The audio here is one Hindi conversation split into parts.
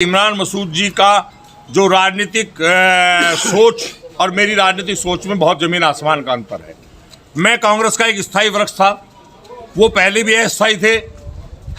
इमरान मसूद जी का जो राजनीतिक सोच और मेरी राजनीतिक सोच में बहुत ज़मीन आसमान का अंतर है। मैं कांग्रेस का एक स्थायी वृक्ष था, वो पहले भी अस्थायी थे,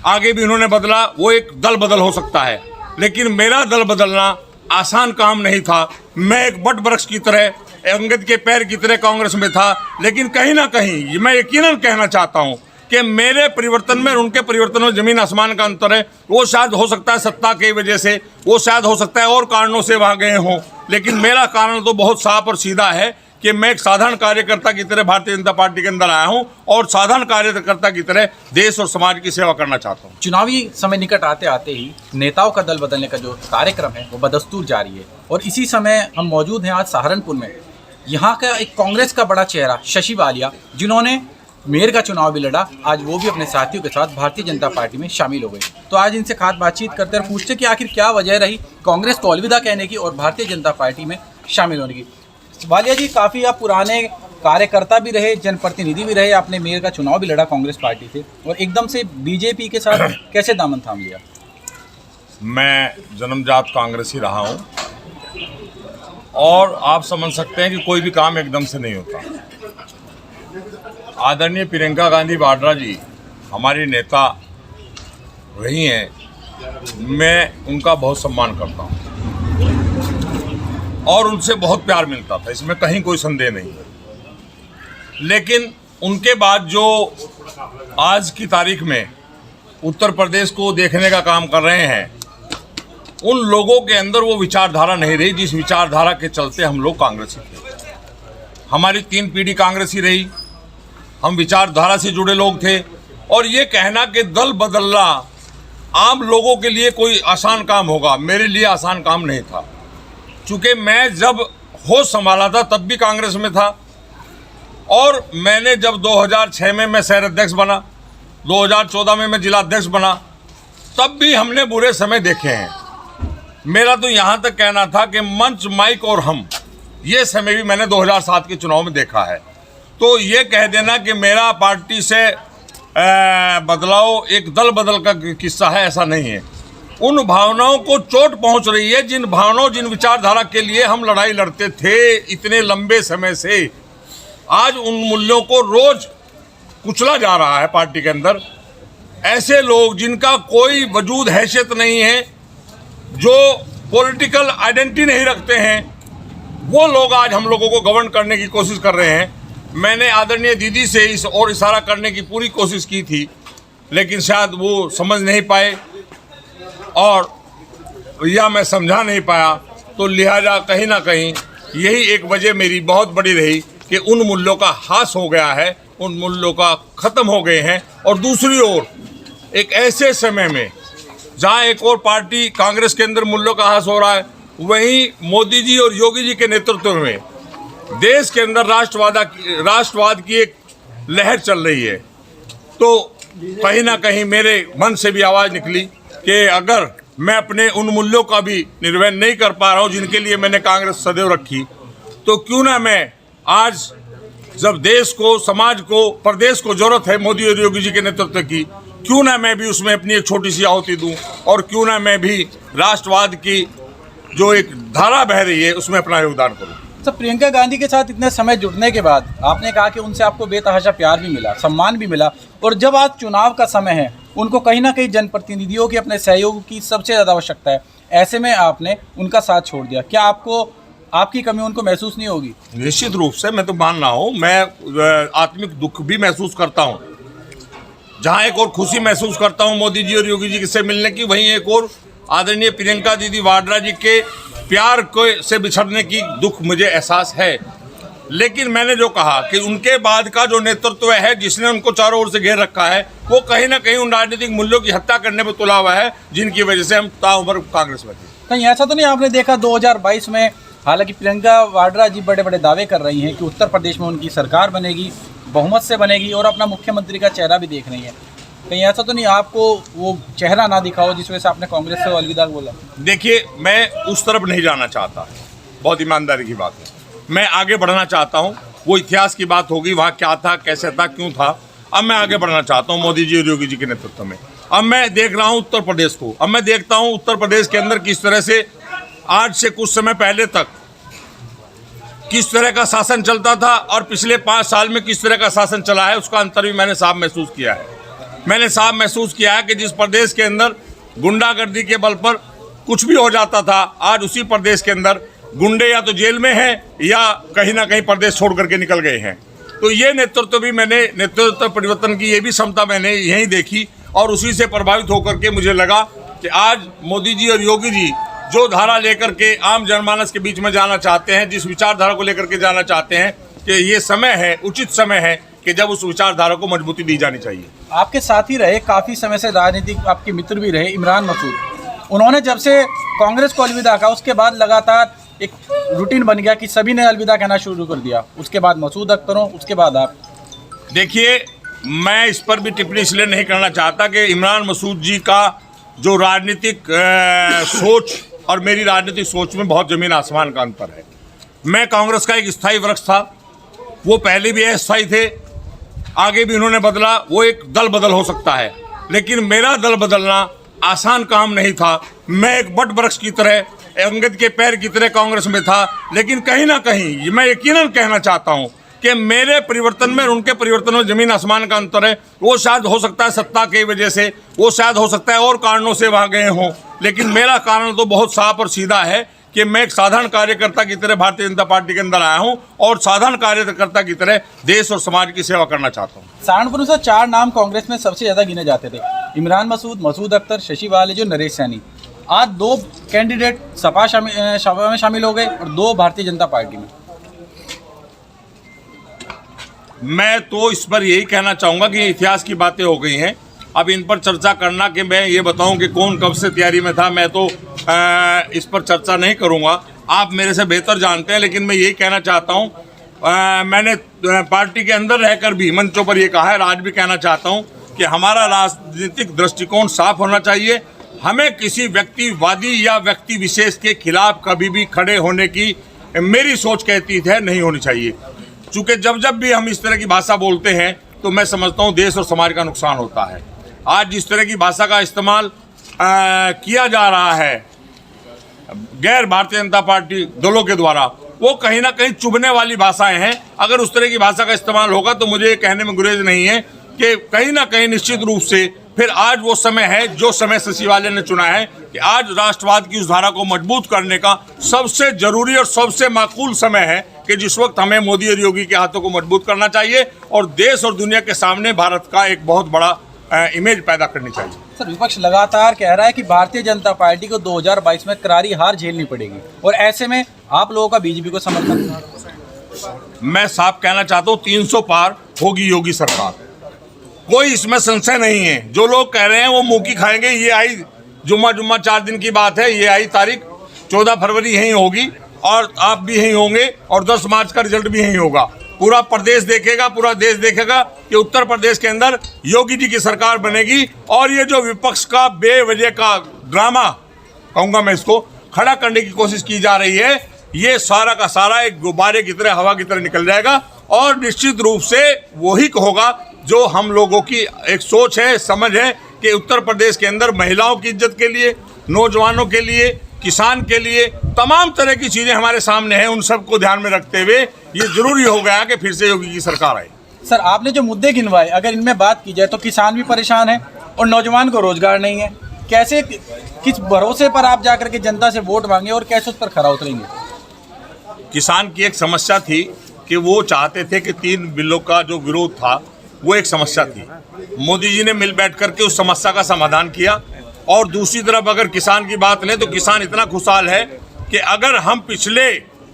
आगे भी उन्होंने बदला। वो एक दल बदल हो सकता है, लेकिन मेरा दल बदलना आसान काम नहीं था। मैं एक बट वृक्ष की तरह, अंगद के पैर की तरह कांग्रेस में था, लेकिन कहीं ना कहीं मैं यकीनन कहना चाहता हूँ कि मेरे परिवर्तन में और उनके परिवर्तन में ज़मीन आसमान का अंतर है। वो शायद हो सकता है सत्ता की वजह से, वो शायद हो सकता है और कारणों से वहाँ गए हों, लेकिन मेरा कारण तो बहुत साफ और सीधा है कि मैं एक साधारण कार्यकर्ता की तरह भारतीय जनता पार्टी के अंदर आया हूं और साधारण कार्यकर्ता की तरह देश और समाज की सेवा करना चाहता हूं। चुनावी समय निकट आते आते ही नेताओं का दल बदलने का जो कार्यक्रम है वो बदस्तूर जारी है, और इसी समय हम मौजूद हैं आज सहारनपुर में। यहाँ का एक कांग्रेस का बड़ा चेहरा शशि वालिया, जिन्होंने मेयर का चुनाव भी लड़ा, आज वो भी अपने साथियों के साथ भारतीय जनता पार्टी में शामिल हो गए। तो आज इनसे खास बातचीत करते और पूछते कि आखिर क्या वजह रही कांग्रेस को अलविदा कहने की और भारतीय जनता पार्टी में शामिल होने की। वालिया जी, काफ़ी आप पुराने कार्यकर्ता भी रहे, जनप्रतिनिधि भी रहे, आपने मेयर का चुनाव भी लड़ा कांग्रेस पार्टी से, और एकदम से बीजेपी के साथ कैसे दामन थाम लिया? मैं जन्मजात कांग्रेसी रहा हूं और आप समझ सकते हैं कि कोई भी काम एकदम से नहीं होता। आदरणीय प्रियंका गांधी वाड्रा जी हमारी नेता रही हैं, मैं उनका बहुत सम्मान करता हूं और उनसे बहुत प्यार मिलता था, इसमें कहीं कोई संदेह नहीं है। लेकिन उनके बाद जो आज की तारीख में उत्तर प्रदेश को देखने का काम कर रहे हैं, उन लोगों के अंदर वो विचारधारा नहीं रही जिस विचारधारा के चलते हम लोग कांग्रेसी थे। हमारी 3 पीढ़ी कांग्रेसी रही, हम विचारधारा से जुड़े लोग थे, और ये कहना कि दल बदलना आम लोगों के लिए कोई आसान काम होगा, मेरे लिए आसान काम नहीं था। चूँकि मैं जब होश संभाला था तब भी कांग्रेस में था, और मैंने जब 2006 में मैं शहर अध्यक्ष बना, 2014 में मैं जिला अध्यक्ष बना, तब भी हमने बुरे समय देखे हैं। मेरा तो यहाँ तक कहना था कि मंच, माइक और हम, ये समय भी मैंने 2007 के चुनाव में देखा है। तो ये कह देना कि मेरा पार्टी से बदलाव एक दल बदल का किस्सा है, ऐसा नहीं है। उन भावनाओं को चोट पहुंच रही है, जिन भावनाओं, जिन विचारधारा के लिए हम लड़ाई लड़ते थे इतने लंबे समय से, आज उन मूल्यों को रोज कुचला जा रहा है पार्टी के अंदर। ऐसे लोग जिनका कोई वजूद हैसियत नहीं है, जो पॉलिटिकल आइडेंटिटी नहीं रखते हैं, वो लोग आज हम लोगों को गवर्न करने की कोशिश कर रहे हैं। मैंने आदरणीय दीदी से इस और इशारा करने की पूरी कोशिश की थी, लेकिन शायद वो समझ नहीं पाए और या मैं समझा नहीं पाया, तो लिहाजा कहीं ना कहीं यही एक वजह मेरी बहुत बड़ी रही कि उन मूल्यों का ह्रास हो गया है, उन मूल्यों का ख़त्म हो गए हैं। और दूसरी ओर एक ऐसे समय में जहाँ एक और पार्टी कांग्रेस के अंदर मूल्यों का ह्रास हो रहा है, वहीं मोदी जी और योगी जी के नेतृत्व में देश के अंदर राष्ट्रवाद की एक लहर चल रही है। तो कहीं ना कहीं मेरे मन से भी आवाज़ निकली कि अगर मैं अपने उन मूल्यों का भी निर्वहन नहीं कर पा रहा हूँ जिनके लिए मैंने कांग्रेस सदैव रखी, तो क्यों ना मैं आज, जब देश को, समाज को, प्रदेश को जरूरत है मोदी और योगी जी के नेतृत्व की, क्यों ना मैं भी उसमें अपनी एक छोटी सी आहुति दूं, और क्यों ना मैं भी राष्ट्रवाद की जो एक धारा बह रही है उसमें अपना योगदान करूं। तो प्रियंका गांधी के साथ इतने समय जुड़ने के बाद आपने कहा कि उनसे आपको बेतहाशा प्यार भी मिला, सम्मान भी मिला, और जब आज चुनाव का समय है, उनको कहीं ना कहीं जनप्रतिनिधियों के अपने सहयोग की सबसे ज़्यादा आवश्यकता है, ऐसे में आपने उनका साथ छोड़ दिया। क्या आपको, आपकी कमी उनको महसूस नहीं होगी? निश्चित रूप से मैं तो मान रहा हूँ, मैं आत्मिक दुख भी महसूस करता हूँ। जहाँ एक और खुशी महसूस करता हूँ मोदी जी और योगी जी से मिलने की, वहीं एक और आदरणीय प्रियंका दीदी वाड्रा जी के प्यार को से बिछड़ने की दुख मुझे एहसास है। लेकिन मैंने जो कहा कि उनके बाद का जो नेतृत्व है, जिसने उनको चारों ओर से घेर रखा है, वो कहीं ना कहीं उन राजनीतिक मूल्यों की हत्या करने पर तुला हुआ है, जिनकी वजह से हम ताउम्र कांग्रेस में थे। कहीं ऐसा तो नहीं आपने देखा 2022 में, हालांकि प्रियंका वाड्रा जी बड़े बड़े दावे कर रही हैं कि उत्तर प्रदेश में उनकी सरकार बनेगी, बहुमत से बनेगी, और अपना मुख्यमंत्री का चेहरा भी देख रही है, कहीं ऐसा तो नहीं आपको वो चेहरा ना दिखाओ जिस वजह से आपने कांग्रेस से अलविदा बोला? देखिए, मैं उस तरफ नहीं जाना चाहता, बहुत ईमानदारी की बात है। मैं आगे बढ़ना चाहता हूँ, वो इतिहास की बात होगी, वहाँ क्या था, कैसे था, क्यों था। अब मैं आगे बढ़ना चाहता हूँ मोदी जी और योगी जी के नेतृत्व में। अब मैं देख रहा हूं उत्तर प्रदेश को, अब मैं देखता हूं उत्तर प्रदेश के अंदर किस तरह से आज से कुछ समय पहले तक किस तरह का शासन चलता था और पिछले 5 साल में किस तरह का शासन चला है, उसका अंतर भी मैंने साफ महसूस किया है। मैंने साफ महसूस किया है कि जिस प्रदेश के अंदर गुंडागर्दी के बल पर कुछ भी हो जाता था, आज उसी प्रदेश के अंदर गुंडे या तो जेल में हैं या कहीं ना कहीं प्रदेश छोड़ करके निकल गए हैं। तो ये नेतृत्व भी मैंने, नेतृत्व परिवर्तन की ये भी क्षमता मैंने यहीं देखी और उसी से प्रभावित होकर के मुझे लगा कि आज मोदी जी और योगी जी जो धारा लेकर के आम जनमानस के बीच में जाना चाहते हैं, जिस विचारधारा को लेकर के जाना चाहते हैं, कि ये समय है, उचित समय है कि जब उस विचारधारा को मजबूती दी जानी चाहिए। आपके साथ ही रहे, काफ़ी समय से राजनीतिक आपके मित्र भी रहे, इमरान मसूद, उन्होंने जब से कांग्रेस को अलविदा कहा उसके बाद लगातार एक रूटीन बन गया कि सभी ने अलविदा कहना शुरू कर दिया। उसके बाद मसूद अख्तर हो, उसके बाद आप। देखिए, मैं इस पर भी टिप्पणी इसलिए नहीं करना चाहता कि इमरान मसूद जी का जो राजनीतिक सोच और मेरी राजनीतिक सोच में बहुत ज़मीन आसमान का अंतर है। मैं कांग्रेस का एक स्थायी वृक्ष था, वो पहले भी अस्थायी थे, आगे भी उन्होंने बदला, वो एक दल बदल हो सकता है, लेकिन मेरा दल बदलना आसान काम नहीं था। मैं एक बट वृक्ष की तरह, अंगद के पैर की तरह कांग्रेस में था, लेकिन कहीं ना कहीं मैं यकीनन कहना चाहता हूं कि मेरे परिवर्तन में और उनके परिवर्तन में जमीन आसमान का अंतर है। वो शायद हो सकता है सत्ता की वजह से, वो शायद हो सकता है और कारणों से वहाँ गए हों, लेकिन मेरा कारण तो बहुत साफ और सीधा है कि मैं एक साधारण कार्यकर्ता की तरह भारतीय जनता पार्टी के अंदर आया हूं और साधारण कार्यकर्ता की तरह देश और समाज की सेवा करना चाहता हूं। सहारनपुर से 4 नाम कांग्रेस में सबसे ज़्यादा गिने जाते थे, इमरान मसूद, मसूद अख्तर, शशि वालेजो, नरेश सैनी। आज 2 कैंडिडेट सपा में शामिल हो गए और 2 भारतीय जनता पार्टी में। मैं तो इस पर यही कहना चाहूँगा कि इतिहास की बातें हो गई हैं, अब इन पर चर्चा करना कि मैं ये बताऊं कि कौन कब से तैयारी में था, मैं तो इस पर चर्चा नहीं करूंगा, आप मेरे से बेहतर जानते हैं। लेकिन मैं यही कहना चाहता हूं, मैंने पार्टी के अंदर रहकर भी मंचों पर ये कहा है, आज भी कहना चाहता हूं कि हमारा राजनीतिक दृष्टिकोण साफ होना चाहिए। हमें किसी व्यक्तिवादी या व्यक्ति विशेष के खिलाफ कभी भी खड़े होने की मेरी सोच कहती है नहीं होनी चाहिए, चूँकि जब जब भी हम इस तरह की भाषा बोलते हैं तो मैं समझता हूँ देश और समाज का नुकसान होता है। आज जिस तरह की भाषा का इस्तेमाल किया जा रहा है गैर भारतीय जनता पार्टी दलों के द्वारा, वो कहीं ना कहीं चुभने वाली भाषाएं हैं। अगर उस तरह की भाषा का इस्तेमाल होगा तो मुझे ये कहने में गुरेज नहीं है कि कहीं ना कहीं निश्चित रूप से फिर आज वो समय है जो समय शशि वाले ने चुना है कि आज राष्ट्रवाद की उस धारा को मजबूत करने का सबसे जरूरी और सबसे माकूल समय है कि जिस वक्त हमें मोदी और योगी के हाथों को मजबूत करना चाहिए और देश और दुनिया के सामने भारत का एक बहुत बड़ा इमेज पैदा करनी चाहिए। सर, विपक्ष लगातार कह रहा है कि भारतीय जनता पार्टी को 2022 में करारी हार झेलनी पड़ेगी और ऐसे में आप लोगों का बीजेपी को समर्थन। मैं साफ कहना चाहता हूँ 300 पार होगी योगी सरकार, कोई इसमें संशय नहीं है। जो लोग कह रहे हैं वो मुंह की खाएंगे। ये आई जुम्मा 4 दिन की बात है, ये आई तारीख 14 फरवरी यहीं होगी और आप भी यहीं होंगे और 10 मार्च का रिजल्ट भी यहीं होगा। पूरा प्रदेश देखेगा, पूरा देश देखेगा कि उत्तर प्रदेश के अंदर योगी जी की सरकार बनेगी और ये जो विपक्ष का बेवजह का ड्रामा कहूँगा मैं इसको खड़ा करने की कोशिश की जा रही है, ये सारा का सारा एक गुब्बारे की तरह हवा की तरह निकल जाएगा और निश्चित रूप से वही होगा जो हम लोगों की एक सोच है, समझ है कि उत्तर प्रदेश के अंदर महिलाओं की इज्जत के लिए, नौजवानों के लिए, किसान के लिए तमाम तरह की चीज़ें हमारे सामने हैं। उन सबको ध्यान में रखते हुए ये जरूरी हो गया कि फिर से योगी की सरकार आए। सर, आपने जो मुद्दे गिनवाए, अगर इनमें बात की जाए तो किसान भी परेशान है और नौजवान को रोजगार नहीं है। कैसे, किस भरोसे पर आप जाकर के जनता से वोट मांगे और कैसे उस पर खरा उतरेंगे? किसान की एक समस्या थी कि वो चाहते थे कि 3 बिलों का जो विरोध था वो एक समस्या थी। मोदी जी ने मिल बैठ करके उस समस्या का समाधान किया और दूसरी तरफ अगर किसान की बात लें तो किसान इतना खुशहाल है कि अगर हम पिछले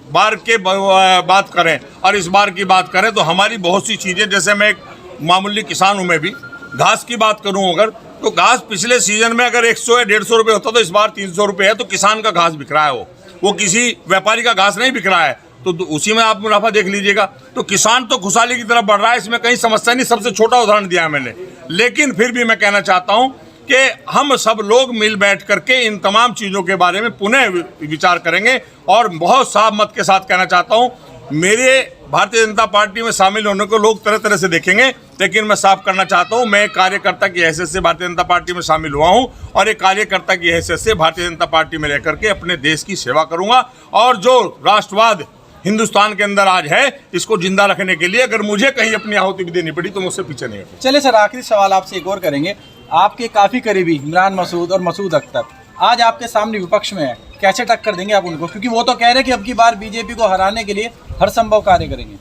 बार के बात करें और इस बार की बात करें तो हमारी बहुत सी चीज़ें, जैसे मैं एक मामूली किसान हूँ, मैं भी घास की बात करूँ अगर तो घास पिछले सीजन में अगर 100 या 150 रुपये होता तो इस बार 300 रुपये है। तो किसान का घास बिक रहा है, वो किसी व्यापारी का घास नहीं बिक रहा है, तो उसी में आप मुनाफा देख लीजिएगा। तो किसान तो खुशहाली की तरफ बढ़ रहा है, इसमें कहीं समस्या नहीं। सबसे छोटा उदाहरण दिया मैंने, लेकिन फिर भी मैं कहना चाहता हूँ कि हम सब लोग मिल बैठ करके इन तमाम चीज़ों के बारे में पुनः विचार करेंगे और बहुत साफ मत के साथ कहना चाहता हूँ, मेरे भारतीय जनता पार्टी में शामिल होने को लोग तरह तरह से देखेंगे लेकिन मैं साफ करना चाहता हूं, मैं कार्यकर्ता की हैसियत से भारतीय जनता पार्टी में शामिल हुआ हूं और एक कार्यकर्ता की हैसियत से भारतीय जनता पार्टी में रहकर के अपने देश की सेवा करूंगा। और जो राष्ट्रवाद हिंदुस्तान के अंदर आज है, इसको जिंदा रखने के लिए अगर मुझे कहीं अपनी आहुति भी देनी पड़ी तो मुझसे पीछे नहीं हटूंगा। चलिए सर, आखिरी सवाल आपसे एक और करेंगे। आपके काफ़ी करीबी इमरान मसूद और मसूद अख्तर आज आपके सामने विपक्ष में है, कैसे टक्कर देंगे आप उनको? क्योंकि वो तो कह रहे हैं कि अब की बार बीजेपी को हराने के लिए हर संभव कार्य करेंगे।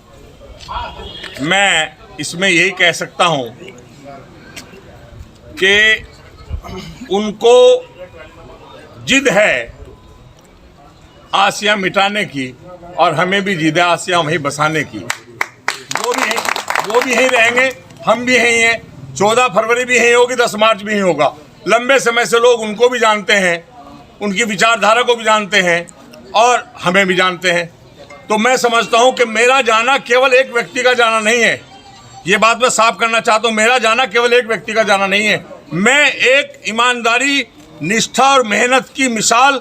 मैं इसमें यही कह सकता हूं कि उनको जिद है आसिया मिटाने की और हमें भी जिद है आसिया वहीं बसाने की। वो भी यहीं रहेंगे, हम भी यहीं हैं। 14 फरवरी भी यहीं होगी, 10 मार्च भी यहीं होगा। लंबे समय से लोग उनको भी जानते हैं, उनकी विचारधारा को भी जानते हैं और हमें भी जानते हैं। तो मैं समझता हूं कि मेरा जाना केवल एक व्यक्ति का जाना नहीं है। ये बात मैं साफ करना चाहता हूं, मेरा जाना केवल एक व्यक्ति का जाना नहीं है। मैं एक ईमानदारी, निष्ठा और मेहनत की मिसाल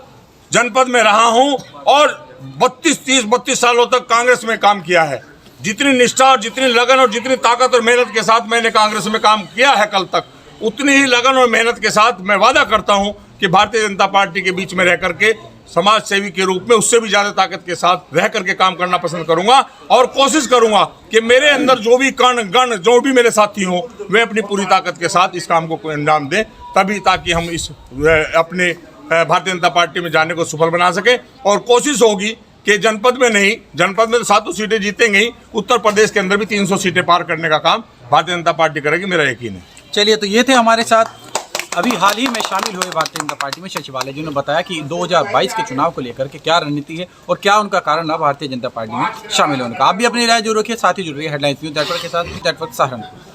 जनपद में रहा हूं और 32 सालों तक कांग्रेस में काम किया है। जितनी निष्ठा और जितनी लगन और जितनी ताकत और मेहनत के साथ मैंने कांग्रेस में काम किया है कल तक, उतनी ही लगन और मेहनत के साथ मैं वादा करता हूं कि भारतीय जनता पार्टी के बीच में रह करके समाज सेवी के रूप में उससे भी ज्यादा ताकत के साथ रह करके काम करना पसंद करूंगा और कोशिश करूंगा कि मेरे अंदर जो भी कण गण जो भी मेरे साथी हों वे अपनी पूरी ताकत के साथ इस काम को अंजाम दें, तभी ताकि हम इस अपने भारतीय जनता पार्टी में जाने को सफल बना सके। और कोशिश होगी कि जनपद में नहीं, जनपद में तो 7 सीटें जीतेंगे ही, उत्तर प्रदेश के अंदर भी 300 सीटें पार करने का काम भारतीय जनता पार्टी करेगी, मेरा यकीन है। चलिए, तो ये थे हमारे साथ अभी हाल ही में शामिल हुए भारतीय जनता पार्टी में शशि वालिया, जिन्होंने बताया कि 2022 के चुनाव को लेकर के क्या रणनीति है और क्या उनका कारण है भारतीय जनता पार्टी में शामिल होने का। आप भी अपनी राय जरूर रखिए, साथ ही जुड़ रही है हेडलाइंस न्यूज़ नेटवर्क के साथ, नेटवर्क सहारनपुर।